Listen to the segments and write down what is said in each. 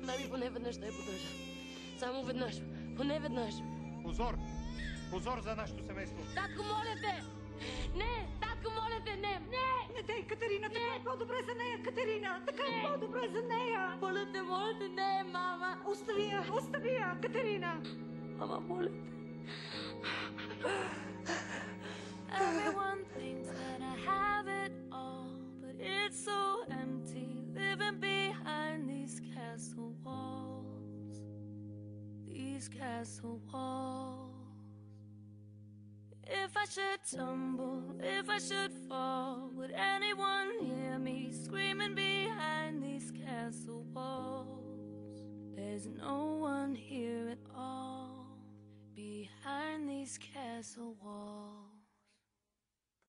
Най-ми поне веднъж да я поддържа. Само веднъж. Поне веднъж. Позор! Позор за нашето семейство! Татко, моля те! Не! Татко, моля те! Не! Не! Не дей, Катерина, така е по-добре за нея, Катерина! Така е по-добре за нея! Моля те, не, мама! Остави я, Катерина! Мама, моля те! Everyone thinks that I have it all, but it's so empty living behind these castle walls. These castle walls. If I should tumble, if I should fall, would anyone hear me screaming behind these castle walls? There's no one here at all behind these castle walls.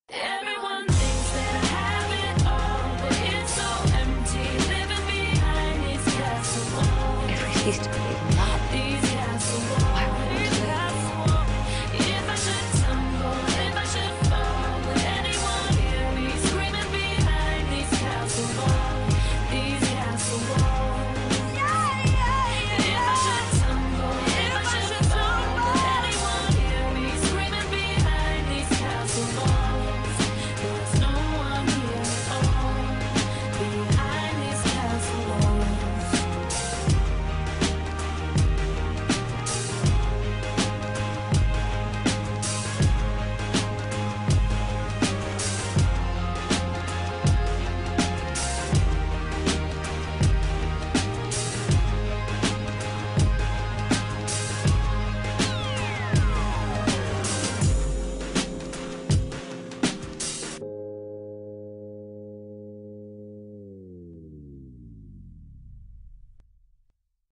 Everyone thinks that I have it all, but it's so empty living behind these castle walls. If we cease to